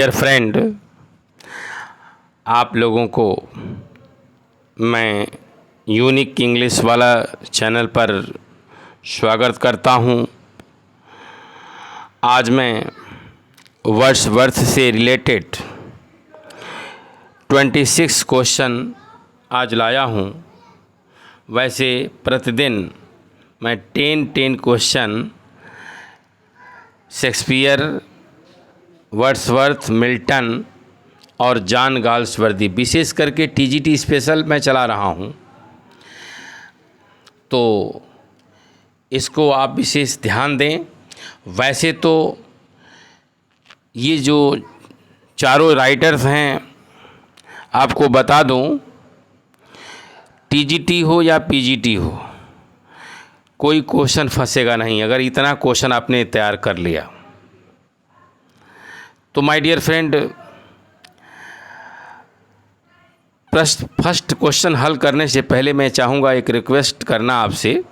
Dear friend, आप लोगों को मैं यूनिक इंग्लिश वाला चैनल पर स्वागत करता हूं। आज मैं वर्ड्सवर्थ से रिलेटेड 26 क्वेश्चन आज लाया हूं। वैसे प्रतिदिन मैं 10 क्वेश्चन शेक्सपियर, वर्ड्सवर्थ, मिल्टन और जॉन गाल्सवर्दी, विशेष करके टीजीटी स्पेशल मैं चला रहा हूं, तो इसको आप विशेष ध्यान दें। वैसे तो ये जो चारों राइटर्स हैं, आपको बता दूं, टीजीटी हो या पीजीटी हो, कोई क्वेश्चन फंसेगा नहीं अगर इतना क्वेश्चन आपने तैयार कर लिया तो। My dear friend, first question हल करने से पहले मैं चाहूँगा एक रिक्वेस्ट करना आपसे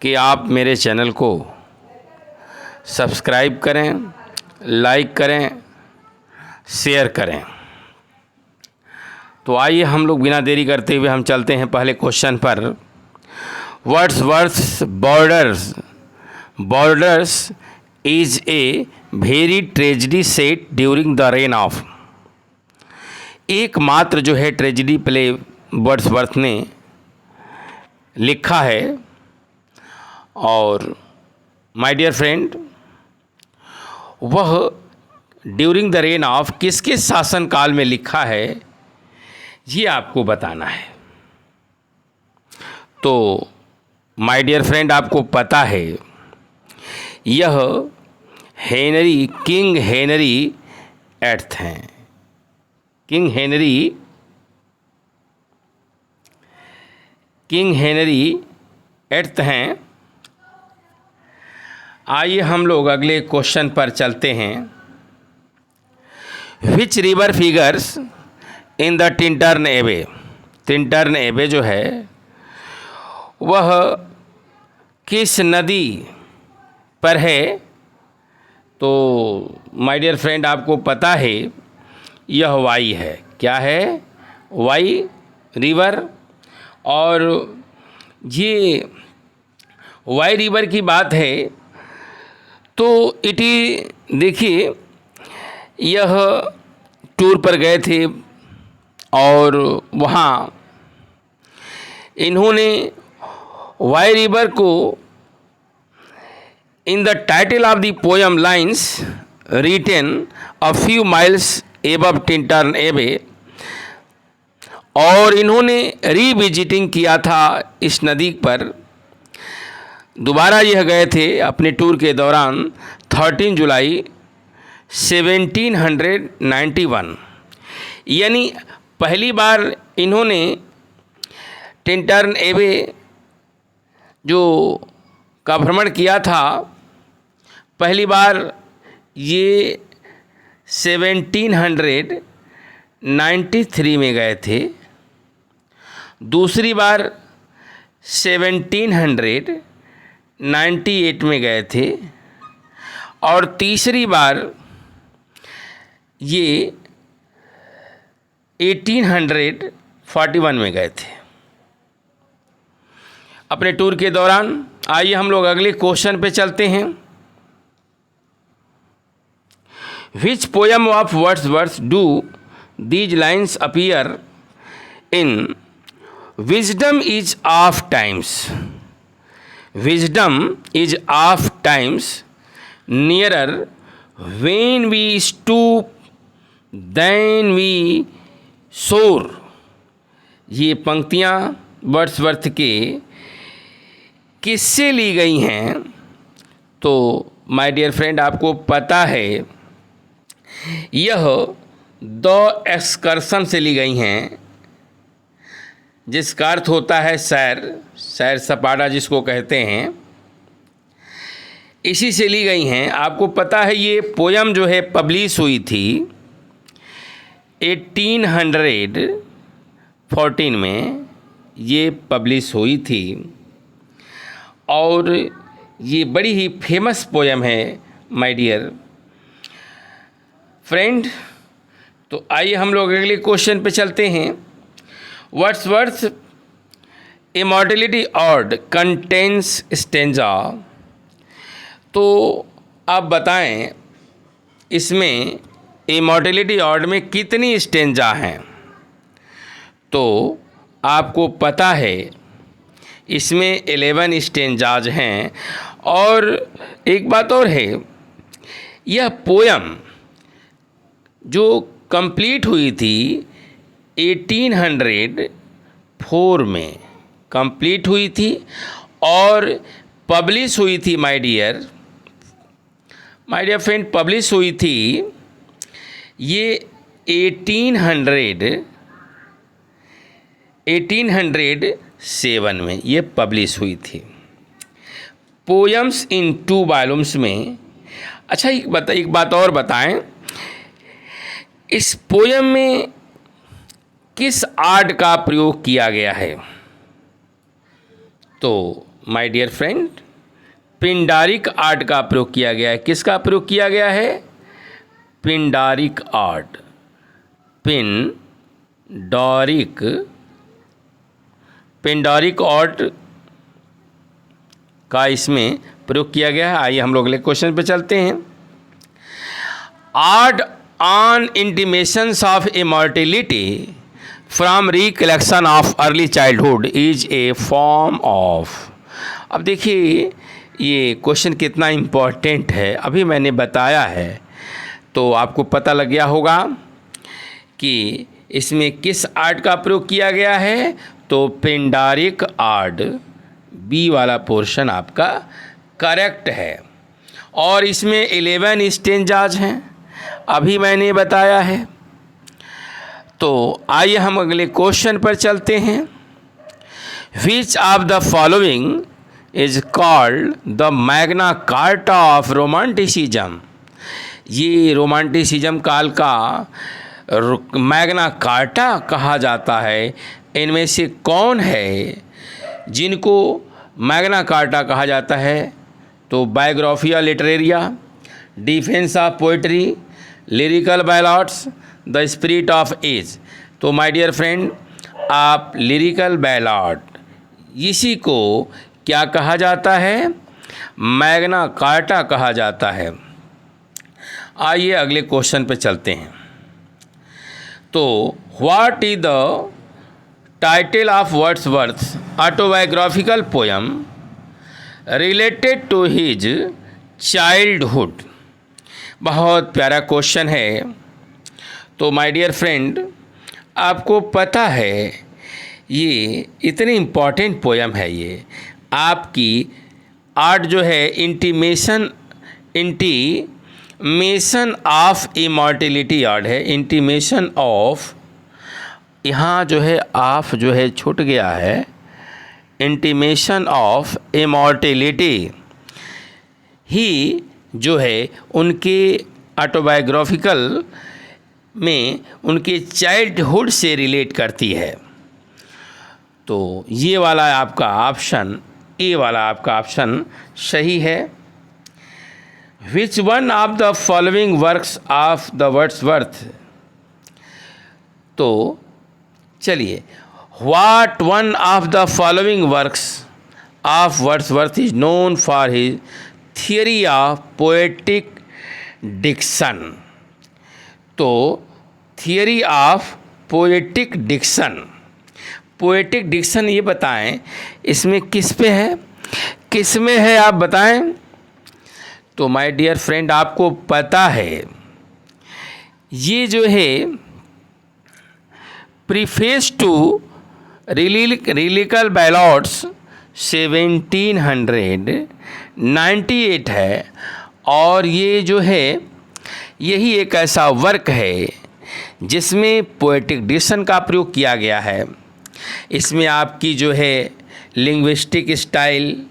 कि आप मेरे चैनल को सब्सक्राइब करें, लाइक करें, शेयर करें। तो आइए हम लोग बिना देरी करते हुए हम चलते हैं पहले क्वेश्चन पर। Wordsworth borders is a very tragedy set during the rain of. एकमात्र जो है ट्रेजिडी प्ले वर्ड्सवर्थ ने लिखा है, और माय डियर फ्रेंड, वह ड्यूरिंग द रेन ऑफ किसके शासनकाल में लिखा है, ये आपको बताना है। तो माय डियर फ्रेंड, आपको पता है यह किंग हेनरी एट्थ हैं। किंग हेनरी एट्थ हैं। आइए हम लोग अगले क्वेश्चन पर चलते हैं। Which river figures in the Tintern एबे। टिंटर्न एबे जो है वह किस नदी पर है? तो माय डियर फ्रेंड, आपको पता है यह वाई है। क्या है? Wye river. और ये वाई रिवर की बात है तो देखिए, यह टूर पर गए थे और वहाँ इन्होंने वाई रिवर को in the title of the poem lines written a few miles above Tintern Abbey, और इन्होंने रीविजिटिंग किया था इस नदी पर। दोबारा यह गए थे अपने टूर के दौरान 13 जुलाई 1791, यानी पहली बार इन्होंने टिंटर्न एबे जो का भ्रमण किया था, पहली बार ये 1793 में गए थे, दूसरी बार 1798 में गए थे, और तीसरी बार ये 1841 में गए थे अपने टूर के दौरान। आइए हम लोग अगले क्वेश्चन पे चलते हैं। Which poem of Wordsworth do these lines appear in? Wisdom is of times. Wisdom is of times nearer when we stoop than we soar. ये पंक्तियाँ वर्ड्सवर्थ के किससे ली गई हैं? तो माय डियर फ्रेंड, आपको पता है यह द एक्सकर्सन से ली गई हैं, जिसका अर्थ होता है सैर सपाटा जिसको कहते हैं, इसी से ली गई हैं। आपको पता है ये पोयम जो है पब्लिश हुई थी 1814 में, ये पब्लिश हुई थी, और ये बड़ी ही फेमस पोयम है माय डियर फ्रेंड, तो आइए हम लोग अगले क्वेश्चन पे चलते हैं। Wordsworth immortality odd contains stanza. तो आप बताएं इसमें इमॉर्टलिटी ऑड में कितनी स्टेंजा हैं। तो आपको पता है इसमें 11 स्टेंजाज हैं। और एक बात और है, यह पोयम जो कंप्लीट हुई थी 1804 में कंप्लीट हुई थी और पब्लिश हुई थी माय डियर फ्रेंड, पब्लिश हुई थी ये 1807 में ये पब्लिश हुई थी। पोयम्स इन 2 वॉल्यूम्स में। अच्छा, एक बात और बताएं, इस पोयम में किस आर्ट का प्रयोग किया गया है। तो my dear friend, Pindaric art का प्रयोग किया गया है। किसका प्रयोग किया गया है? पिंडारिक आर्ट। पिंडारिक आर्ट का इसमें प्रयोग किया गया है। आइए हम लोग अगले क्वेश्चन पे चलते हैं। Art on intimations of immortality from recollection of early childhood is a form of. अब देखिए ये क्वेश्चन कितना इम्पोर्टेंट है, अभी मैंने बताया है तो आपको पता लग गया होगा कि इसमें किस आर्ट का प्रयोग किया गया है। तो पिंडारिक आर्ट, बी वाला पोर्शन आपका करेक्ट है। और इसमें 11 स्टेंजाज हैं, अभी मैंने बताया है। तो आइए हम अगले क्वेश्चन पर चलते हैं। Which of the following is called the Magna carta of romanticism. ये रोमांटिसिज्म काल का मैग्ना कार्टा कहा जाता है। इनमें से कौन है जिनको मैग्ना कार्टा कहा जाता है? तो Biographia Literaria, defence of poetry, lyrical ballads, the spirit of age. तो माय डियर फ्रेंड, आप लिरिकल बैलॉड, इसी को क्या कहा जाता है? मैग्ना कार्टा कहा जाता है। आइए अगले क्वेश्चन पे चलते हैं। तो what is the title of Wordsworth autobiographical poem related to his childhood. बहुत प्यारा क्वेश्चन है। तो माय डियर फ्रेंड, आपको पता है ये इतनी इम्पॉर्टेंट पोयम है। ये आपकी आर्ट जो है इंटीमेशन ऑफ इमॉर्टलिटी आर्ट है। इंटीमेशन ऑफ, यहाँ जो है ऑफ जो है छूट गया है। इंटीमेशन ऑफ इमॉर्टलिटी ही जो है उनके ऑटोबायोग्राफिकल में उनके चाइल्डहुड से रिलेट करती है। तो ये वाला आपका ऑप्शन, ए वाला आपका ऑप्शन सही है। Which one of the following works of the Wordsworth. तो चलिए, what one of the following works of Wordsworth is known for his theory of poetic diction. तो theory of poetic diction, poetic diction ये बताएं इसमें किस पे है, किस में है आप बताएं। तो माय डियर फ्रेंड, आपको पता है ये जो है प्रीफेस टू लिरिकल बैलॉड्स 1798 है। और ये जो है यही एक ऐसा वर्क है जिसमें पोएटिक डिक्शन का प्रयोग किया गया है। इसमें आपकी जो है linguistic style,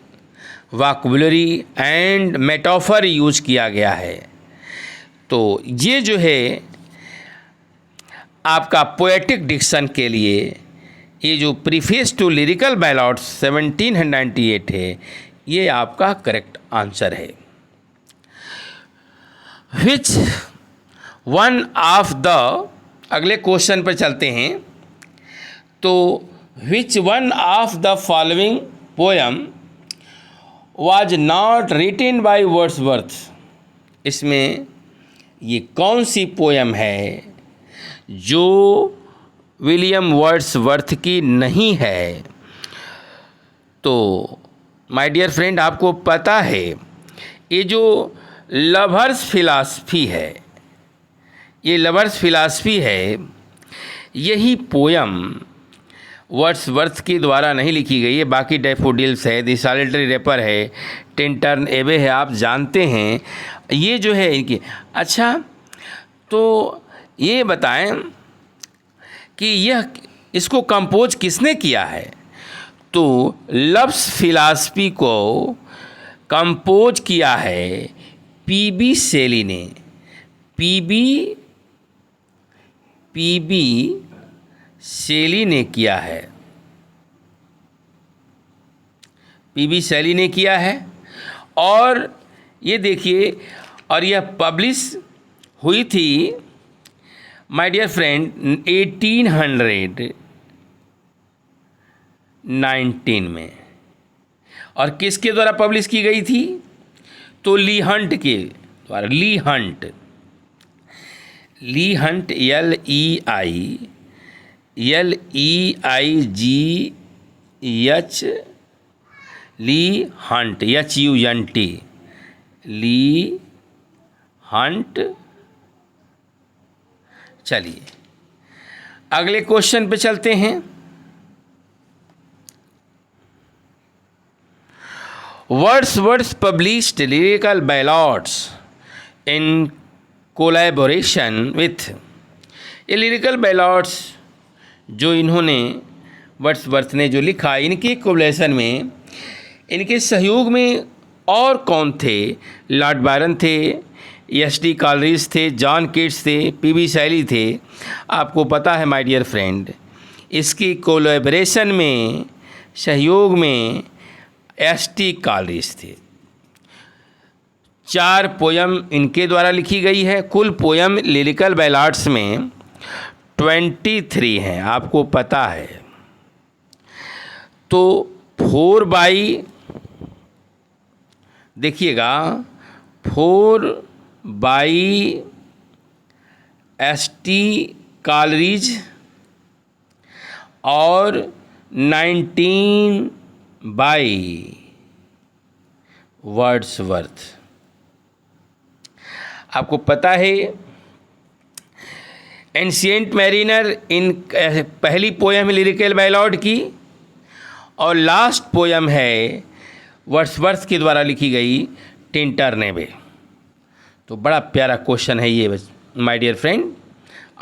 vocabulary and metaphor use किया गया है। तो ये जो है आपका पोएटिक डिक्शन के लिए ये जो प्रीफेस टू लिरिकल बैलॉड्स 1798 है, ये आपका करेक्ट आंसर है। विच वन ऑफ द, अगले क्वेश्चन पर चलते हैं। तो which one of the following poem was not written by Wordsworth, इसमें ये कौन सी पोएम है जो विलियम वर्ड्सवर्थ की नहीं है? तो माय डियर फ्रेंड, आपको पता है ये जो लवर्स फिलॉसफी है, ये लवर्स फिलॉसफी है, यही पोयम वर्ड्सवर्थ के द्वारा नहीं लिखी गई है। बाकी डैफोडिल्स है, द सॉलिटरी रैपर है, टिंटर्न एबे है, आप जानते हैं ये जो है इनकी। अच्छा, तो ये बताएं कि यह इसको कंपोज किसने किया है? तो लव्स फिलॉसफी को कंपोज किया है पीबी शेली ने। पीबी शेली ने किया है, पीबी शेली ने किया है। और ये देखिए, और यह पब्लिश हुई थी माय डियर फ्रेंड 1819 में। और किसके द्वारा पब्लिश की गई थी? तो ली हंट के द्वारा। Leigh Hunt LEIGH, Leigh Hunt, HUNT, Leigh Hunt. चलिए अगले क्वेश्चन पे चलते हैं। Wordsworth published lyrical ballads in collaboration with. ये लिरिकल बैलॉड्स जो इन्होंने वर्ड्सवर्थ ने जो लिखा, इनके कोलैबोरेशन में, इनके सहयोग में और कौन थे? लॉर्ड बायरन थे, एस.डी. कॉलरिज थे, जॉन कीट्स थे, पीबी शेली थे। आपको पता है माय डियर फ्रेंड, इसकी कोलैबोरेशन में, सहयोग में एस.डी. कॉलरिज थे। 4 पोयम इनके द्वारा लिखी गई है। कुल पोयम लिरिकल बैलाड्स में 23 हैं, आपको पता है। तो 4 बाई, देखिएगा, 4 बाई एस.डी. कॉलरिज और 19 बाई वर्ड्सवर्थ। आपको पता है एंशिएंट मैरिनर इन पहली पोयम लिरिकल बैलॉड की, और लास्ट पोयम है वर्ड्सवर्थ के द्वारा लिखी गई टिंटरनेबे। तो बड़ा प्यारा क्वेश्चन है ये माय डियर फ्रेंड।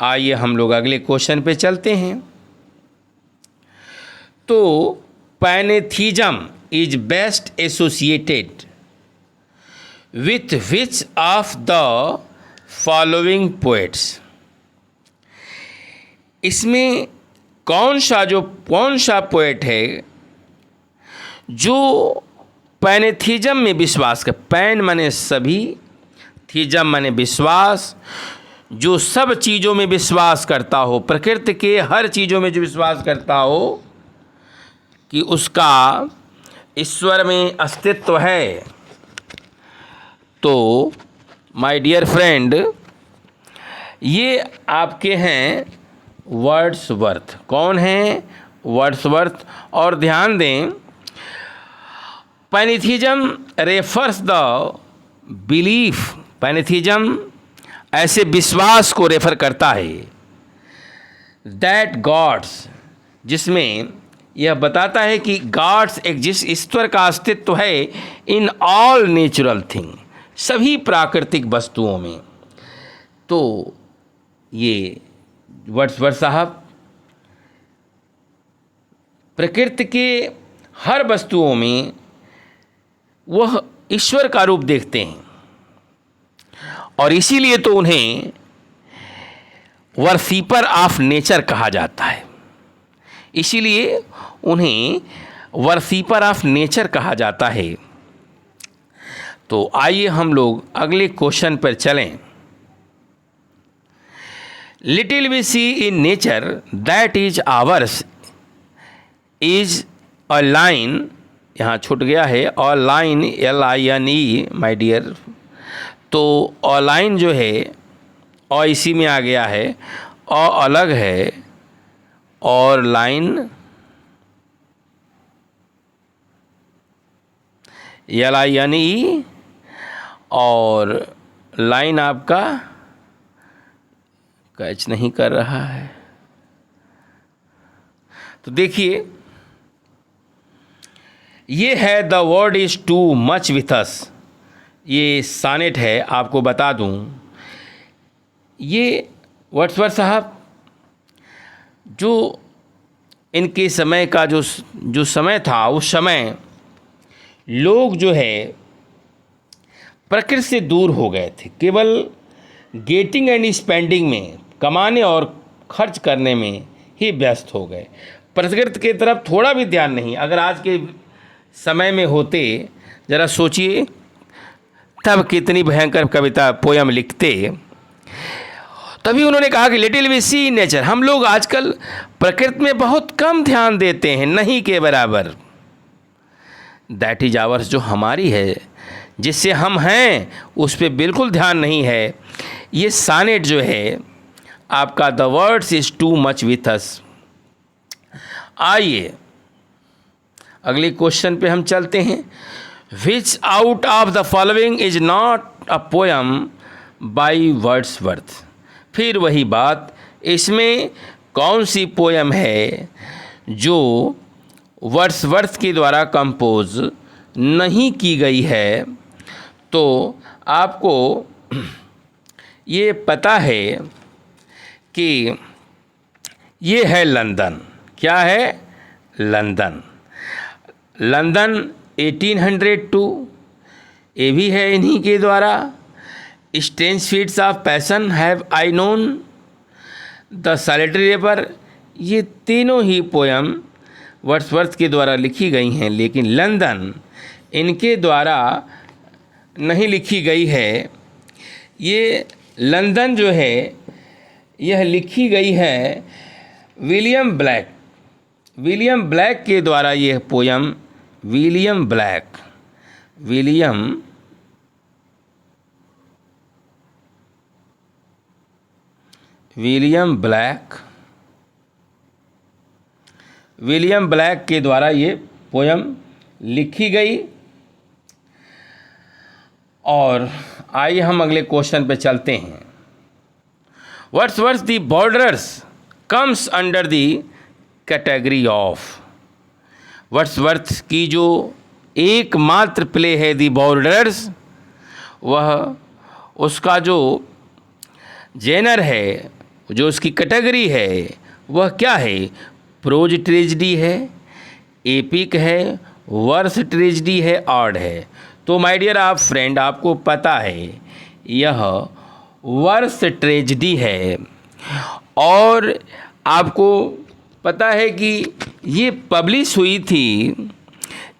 आइए हम लोग अगले क्वेश्चन पे चलते हैं। तो pantheism is best associated with which of the following poets. इसमें कौन सा पोएट है जो पैनेथिज्म में विश्वास कर, पैन माने सभी, थिज्म माने विश्वास, जो सब चीज़ों में विश्वास करता हो, प्रकृति के हर चीज़ों में जो विश्वास करता हो कि उसका ईश्वर में अस्तित्व है। तो माय डियर फ्रेंड, ये आपके हैं वर्ड्सवर्थ। कौन हैं? वर्ड्सवर्थ। और ध्यान दें, पैनेथिज्म रेफर्स द बिलीफ, पैनेथिज्म ऐसे विश्वास को रेफर करता है दैट गॉड्स, जिसमें यह बताता है कि गॉड्स एग्जिस्ट, ईश्वर का अस्तित्व है इन ऑल नेचुरल थिंग, सभी प्राकृतिक वस्तुओं में। तो ये वर्ड्सवर्थ साहब प्रकृति के हर वस्तुओं में वह ईश्वर का रूप देखते हैं, और इसीलिए तो उन्हें वर्शिपर ऑफ नेचर कहा जाता है। इसीलिए उन्हें वर्शिपर ऑफ नेचर कहा जाता है। तो आइए हम लोग अगले क्वेश्चन पर चलें। Little we see in nature that is ours is a line, यहाँ छूट गया है, a line LINE my dear. तो अ लाइन जो है अ इसी में आ गया है, अ अलग है और लाइन LINE, और लाइन आपका कैच नहीं कर रहा है। तो देखिए ये है the word is too much with us, ये सानेट है। आपको बता दूं ये वर्ड्सवर्थ साहब जो इनके समय का जो समय था, उस समय लोग जो है प्रकृति से दूर हो गए थे, केवल गेटिंग एंड स्पेंडिंग में, कमाने और खर्च करने में ही व्यस्त हो गए। प्रकृति की तरफ थोड़ा भी ध्यान नहीं। अगर आज के समय में होते, ज़रा सोचिए तब कितनी भयंकर कविता पोयम लिखते। तभी उन्होंने कहा कि little we see in nature, हम लोग आजकल प्रकृति में बहुत कम ध्यान देते हैं, नहीं के बराबर। दैट इज आवर्स, जो हमारी है, जिससे हम हैं, उस पर बिल्कुल ध्यान नहीं है। ये सानेट जो है आपका the words is too much with us. आइए अगले क्वेश्चन पे हम चलते हैं। विच out of the following is not a poem by Wordsworth. फिर वही बात, इसमें कौन सी पोयम है जो वर्ड्सवर्थ के द्वारा कंपोज नहीं की गई है। तो आपको ये पता है कि ये है लंदन। क्या है? लंदन। लंदन 1802, ये भी है इन्हीं के द्वारा। Strange fits of passion have I known, the solitary river, ये तीनों ही पोयम वर्ड्सवर्थ के द्वारा लिखी गई हैं, लेकिन लंदन इनके द्वारा नहीं लिखी गई है। ये लंदन जो है यह लिखी गई है विलियम ब्लैक। विलियम ब्लैक के द्वारा यह पोयम, विलियम ब्लैक के द्वारा ये पोयम लिखी गई। और आइए हम अगले क्वेश्चन पे चलते हैं। Wordsworth the borders comes under the category of. Wordsworth की जो एकमात्र प्ले है द बॉर्डर्स, वह उसका जो जेनर है, जो उसकी कैटेगरी है, वह क्या है? प्रोज ट्रेजिडी है, एपिक है, वर्स ट्रेजिडी है, ऑड है। तो माय डियर आप फ्रेंड, आपको पता है यह वर्स ट्रेजिडी है। और आपको पता है कि ये पब्लिश हुई थी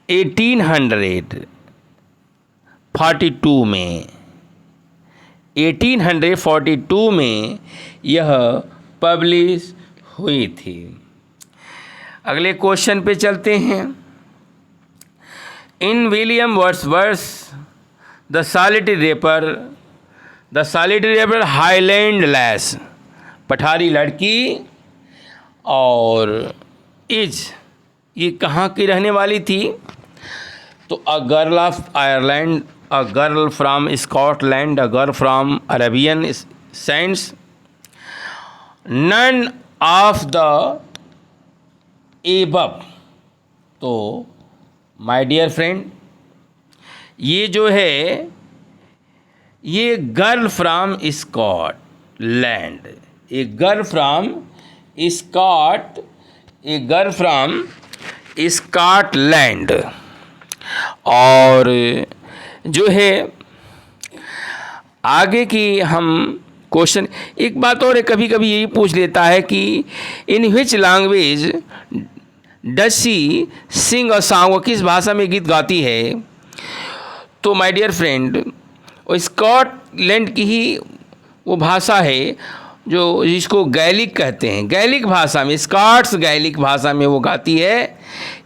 1842 में। 1842 में यह पब्लिश हुई थी। अगले क्वेश्चन पे चलते हैं। In William Wordsworth the solitary reaper highland lass, पठारी लड़की, और इज, ये कहाँ की रहने वाली थी? तो a girl of Ireland, a girl from Scotland, a girl from Arabian sands, none of the above. तो माय डियर फ्रेंड, ये जो है ये girl from Scotland, a girl from Scotland. और जो है आगे की हम क्वेश्चन, एक बात और है, कभी कभी यही पूछ लेता है कि in which language does she sing a song, वो किस भाषा में गीत गाती है? तो माय डियर फ्रेंड, वो स्कॉटलैंड की ही वो भाषा है, जो जिसको गैलिक कहते हैं, गैलिक भाषा में, स्कॉट्स गैलिक भाषा में वो गाती है,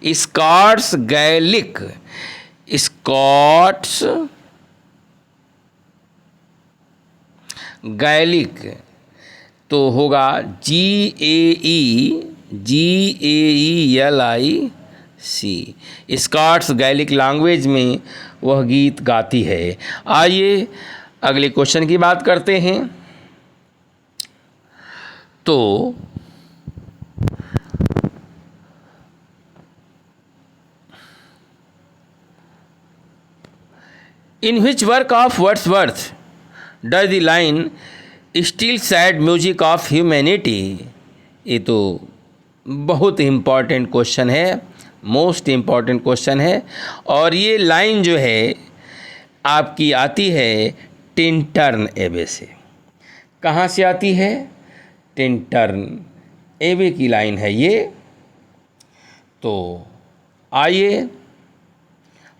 स्कॉट्स गैलिक, स्कॉट्स गैलिक, तो होगा GAELIC, स्कॉट्स गैलिक लैंग्वेज में वह गीत गाती है। आइए अगले क्वेश्चन की बात करते हैं। तो in which work of Wordsworth does the line still sad music of humanity, ये तो बहुत इम्पॉर्टेंट क्वेश्चन है, मोस्ट इम्पॉर्टेंट क्वेश्चन है। और ये लाइन जो है आपकी आती है टिंटर्न एबे से। कहाँ से आती है? टिंटर्न एबे की लाइन है ये। तो आइए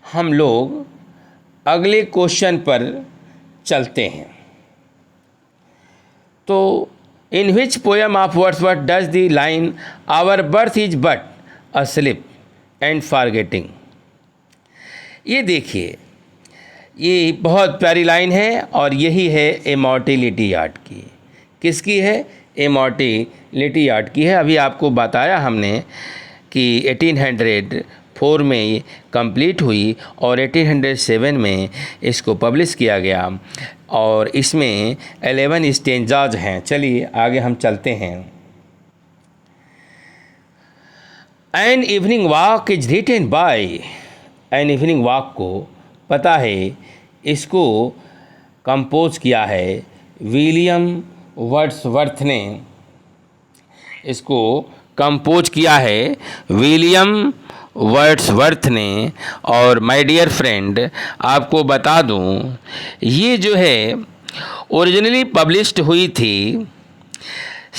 हम लोग अगले क्वेश्चन पर चलते हैं। तो in which poem of Wordsworth does the line our birth is but a sleep and forgetting, ये देखिए, ये बहुत प्यारी लाइन है और यही है इमॉर्टेलिटी आर्ट की। किसकी है? इमॉर्टेलिटी आर्ट की है। अभी आपको बताया हमने कि 1804 में ये कंप्लीट हुई और 1807 में इसको पब्लिश किया गया और इसमें 11 स्टेंजाज हैं। चलिए आगे हम चलते हैं। An evening walk is written by, an evening walk को पता है इसको कंपोज किया है विलियम वर्ड्सवर्थ ने, इसको कंपोज किया है विलियम वर्ड्सवर्थ ने। और माय डियर फ्रेंड, आपको बता दूं ये जो है ओरिजिनली पब्लिश्ड हुई थी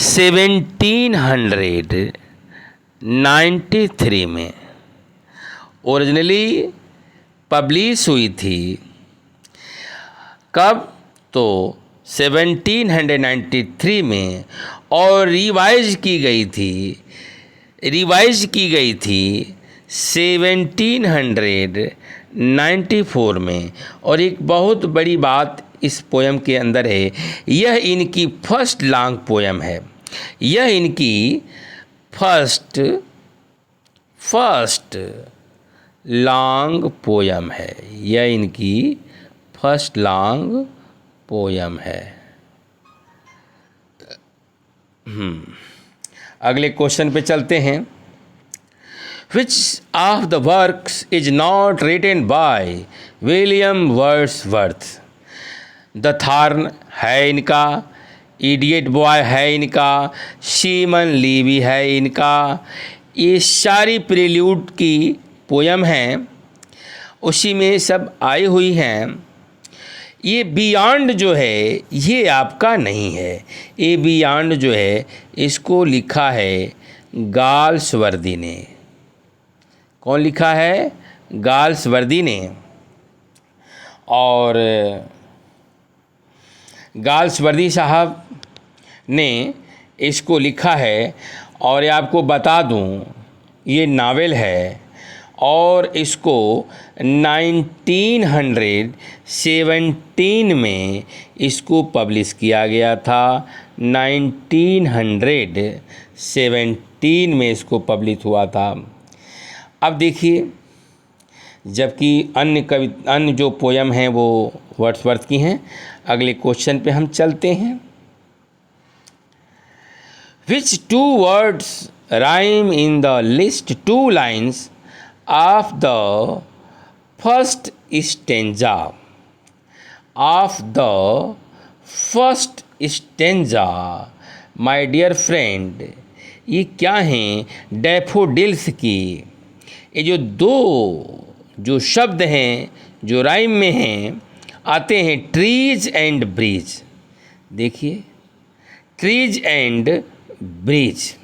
1793 में, ओरिजिनली पब्लिश हुई थी। कब? तो 1793 में, और रिवाइज की गई थी 1794 में। और एक बहुत बड़ी बात इस पोएम के अंदर है, यह इनकी फर्स्ट लॉन्ग पोएम है। यह इनकी फर्स्ट लॉन्ग पोएम है। यह इनकी फर्स्ट लॉन्ग पोएम है। अगले क्वेश्चन पे चलते हैं। Which of the works is not written by William Wordsworth? The thorn है इनका, इडियट बॉय है इनका, सीमन लीवी है इनका। ये सारी प्रिल्यूड की पोयम हैं, उसी में सब आई हुई हैं। ये बियॉन्ड जो है ये आपका नहीं है। ये बियॉन्ड जो है इसको लिखा है गाल्सवर्दी ने। कौन लिखा है? गाल्सवर्दी ने। और गाल्सवर्दी साहब ने इसको लिखा है। और ये आपको बता दूं ये नावल है और इसको 1917 में इसको पब्लिश किया गया था। 1917 में इसको पब्लिश हुआ था। अब देखिए, जबकि अन्य जो पोयम हैं वो वर्ड्सवर्थ की हैं। अगले क्वेश्चन पे हम चलते हैं। Which two words rhyme in the list 2 lines of the first stanza? My dear friend, ये क्या हैं? डैफोडिल्स की। ये जो जो शब्द हैं जो राइम में हैं आते हैं ट्रीज एंड ब्रिज। देखिए, ट्रीज एंड ब्रिज,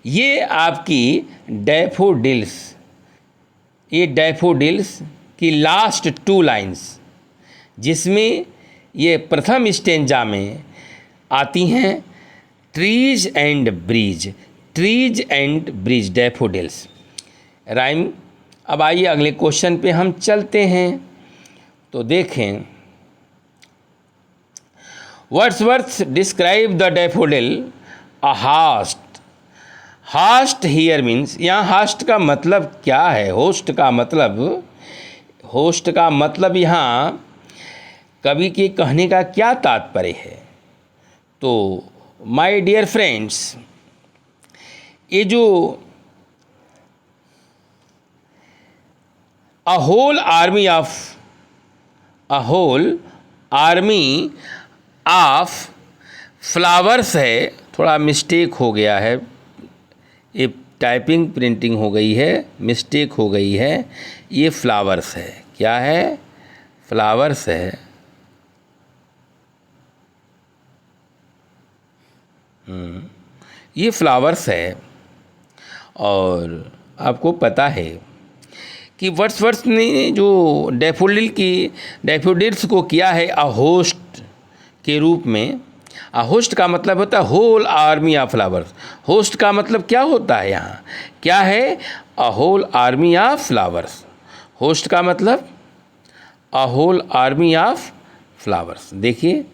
ये आपकी डैफोडिल्स, ये डैफोडिल्स की लास्ट 2 लाइन्स, जिसमें ये प्रथम स्टेंजा में आती हैं trees and breeze, trees and breeze daffodils rhyme. अब आइए अगले क्वेश्चन पे हम चलते हैं। तो देखें, Wordsworth describe the daffodil a hast. Hast here means, यहाँ हास्ट का मतलब क्या है? होस्ट का मतलब यहाँ कवि के कहने का क्या तात्पर्य है? तो माय डियर फ्रेंड्स, ये जो a whole army of flowers है, थोड़ा मिस्टेक हो गया है, ये टाइपिंग प्रिंटिंग हो गई है, मिस्टेक हो गई है। ये फ्लावर्स है, क्या है? फ्लावर्स है। ये फ्लावर्स है। और आपको पता है कि वर्ड्सवर्थ ने जो डैफोडिल्स को किया है अ होस्ट के रूप में। अ होस्ट का मतलब होता है whole army of flowers. Host का मतलब क्या होता है? यहाँ क्या है? A whole army of flowers. Host का मतलब a whole army of flowers. देखिए,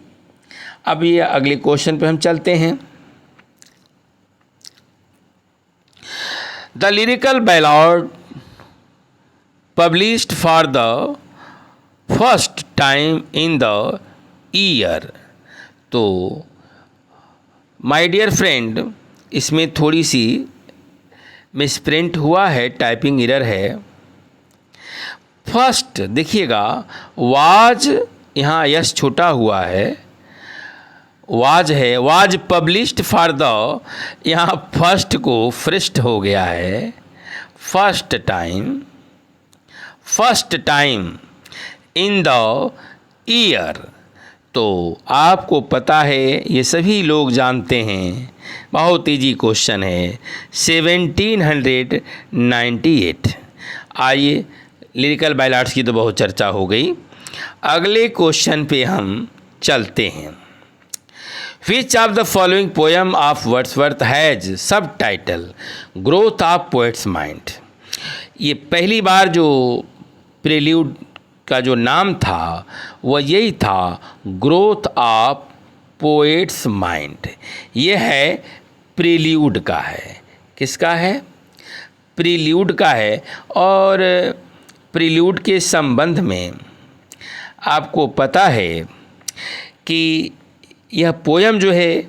अब ये अगले क्वेश्चन पे हम चलते हैं। The lyrical ballad published for the first time in the year। तो माय डियर फ्रेंड, इसमें थोड़ी सी मिसप्रिंट हुआ है, टाइपिंग एरर है। फर्स्ट देखिएगा, वाज यहाँ यस छोटा हुआ है, वाज है, वाज पब्लिश्ड फॉर द, यहाँ फर्स्ट को फर्स्ट हो गया है, first time in the year. तो आपको पता है, ये सभी लोग जानते हैं, बहुत इजी क्वेश्चन है, 1798। आइए, लिरिकल बैलाड्स की तो बहुत चर्चा हो गई, अगले क्वेश्चन पे हम चलते हैं। Which of the following poem of Wordsworth has subtitle growth of poet's mind. ये पहली बार जो प्रेल्यूड का जो नाम था वह यही था, ग्रोथ ऑफ पोएट्स माइंड। ये है प्रेल्यूड का है। किसका है? प्रेल्यूड का है। और प्रेल्यूड के संबंध में आपको पता है कि यह पोयम जो है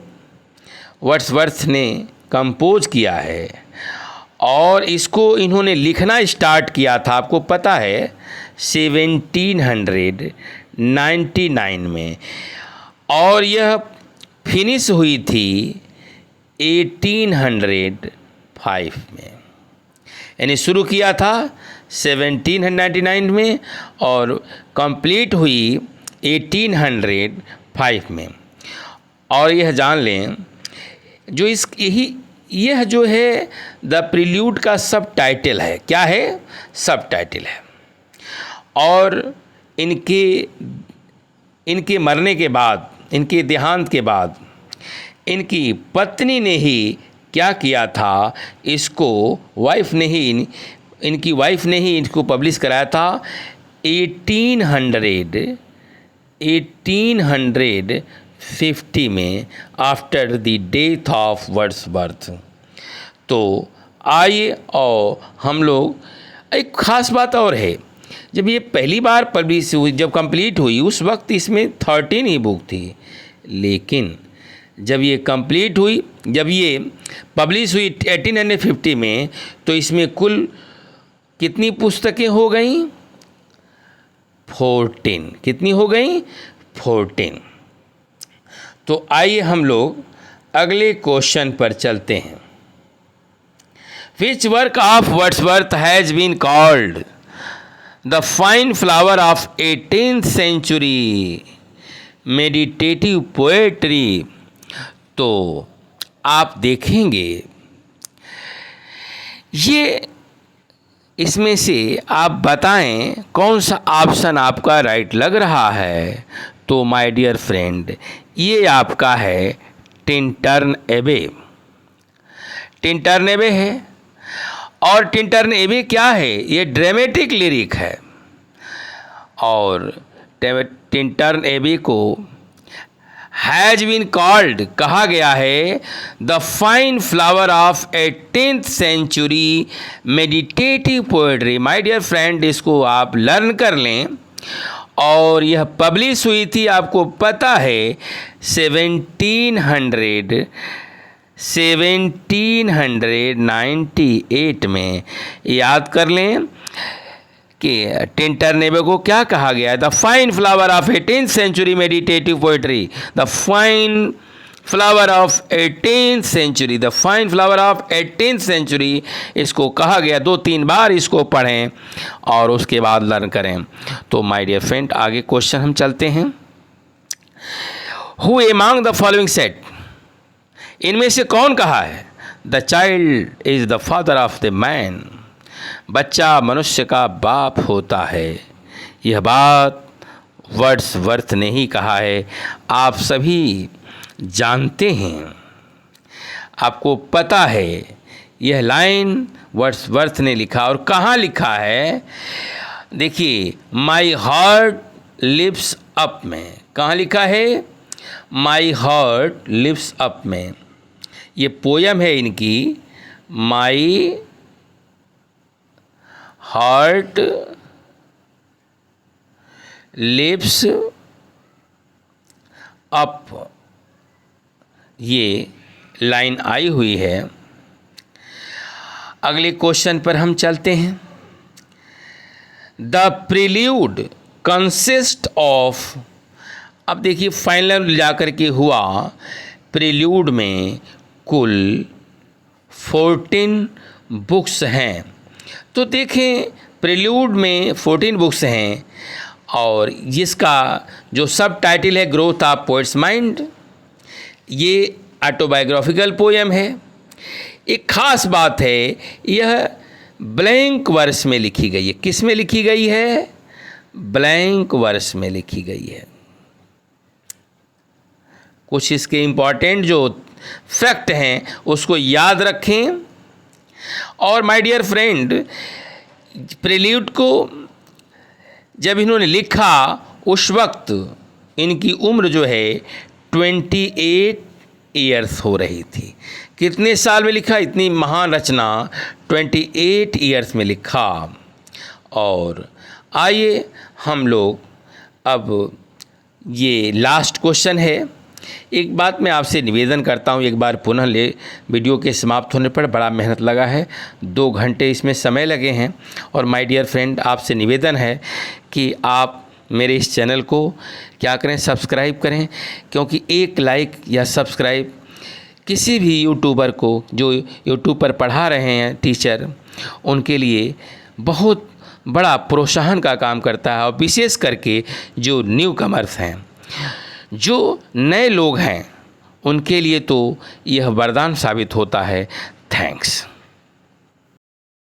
वर्ड्सवर्थ ने कंपोज किया है और इसको इन्होंने लिखना स्टार्ट किया था, आपको पता है, 1799 में, और यह फिनिश हुई थी 1805 में। यानी शुरू किया था 1799 में और कंप्लीट हुई 1805 में। और यह जान लें, जो यह जो है द प्रिल्यूड का सब टाइटल है। क्या है? सब टाइटल है। और इनके मरने के बाद, इनके देहांत के बाद, इनकी पत्नी ने ही क्या किया था, इसको इनकी वाइफ ने ही इसको पब्लिश कराया था 1850 में, after the death of Wordsworth. तो आइए और हम लोग, एक ख़ास बात और है, जब ये पहली बार पब्लिश हुई, जब कंप्लीट हुई, उस वक्त इसमें 13 ही बुक थी। लेकिन जब ये कंप्लीट हुई, जब ये पब्लिश हुई 1850 में, तो इसमें कुल कितनी पुस्तकें हो गई? 14। कितनी हो गई? 14। तो आइए हम लोग अगले क्वेश्चन पर चलते हैं। Which work of Wordsworth has been called the fine flower of 18th century meditative poetry. तो आप देखेंगे, ये इसमें से आप बताएं कौन सा ऑप्शन आपका राइट लग रहा है। तो माय डियर फ्रेंड, ये आपका है टिंटर्न एबे। टिंटर्न एबे है, और टिंटर्न एबे क्या है? ये ड्रामेटिक लिरिक है। और टिंटर्न एबे को हैज बीन कॉल्ड, कहा गया है, the fine flower of 18th century meditative poetry. My dear friend, इसको आप लर्न कर लें। और यह पब्लिश हुई थी, आपको पता है, 1798 में। याद कर लें कि टिंटर्न एबे को क्या कहा गया है? The fine flower of 18th century meditative poetry. The fine flower of 18th century, the fine flower of 18th century, इसको कहा गया। 2-3 बार इसको पढ़ें और उसके बाद लर्न करें। तो माय डियर फ्रेंड, आगे क्वेश्चन हम चलते हैं। Who among the following set, इनमें से कौन कहा है? The child is the father of the man, बच्चा मनुष्य का बाप होता है। यह बात वर्ड्सवर्थ ने ही कहा है, आप सभी जानते हैं, आपको पता है। यह लाइन वर्ड्सवर्थ ने लिखा, और कहाँ लिखा है? देखिए, माई हार्ट लिव्स अप में। कहाँ लिखा है? माई हार्ट लिव्स अप में। ये पोयम है इनकी, माई हार्ट लिव्स अप, ये लाइन आई हुई है। अगले क्वेश्चन पर हम चलते हैं। द प्रील्यूड कंसिस्ट ऑफ, अब देखिए फाइनल जाकर के हुआ, प्रील्यूड में कुल 14 बुक्स हैं। तो देखें, प्रील्यूड में 14 बुक्स हैं, और जिसका जो सब टाइटल है ग्रोथ ऑफ पोएट्स माइंड, ये ऑटोबायोग्राफिकल पोएम है। एक खास बात है, यह ब्लैंक वर्स में लिखी गई है। किस में लिखी गई है? ब्लैंक वर्स में लिखी गई है। कुछ इसके इम्पॉर्टेंट जो फैक्ट हैं उसको याद रखें। और माय डियर फ्रेंड, प्रील्यूड को जब इन्होंने लिखा, उस वक्त इनकी उम्र जो है 28 ईयर्स हो रही थी। कितने साल में लिखा? इतनी महान रचना 28 ईयर्स में लिखा। और आइए हम लोग, अब ये लास्ट क्वेश्चन है। एक बात मैं आपसे निवेदन करता हूँ, एक बार पुनः वीडियो के समाप्त होने पर बड़ा मेहनत लगा है, 2 घंटे इसमें समय लगे हैं। और माय डियर फ्रेंड, आपसे निवेदन है कि आप मेरे इस चैनल को क्या करें, सब्सक्राइब करें, क्योंकि एक लाइक या सब्सक्राइब किसी भी यूट्यूबर को, जो यूट्यूब पर पढ़ा रहे हैं टीचर, उनके लिए बहुत बड़ा प्रोत्साहन का काम करता है। और विशेष करके जो न्यू कमर्स हैं, जो नए लोग हैं, उनके लिए तो यह वरदान साबित होता है। थैंक्स।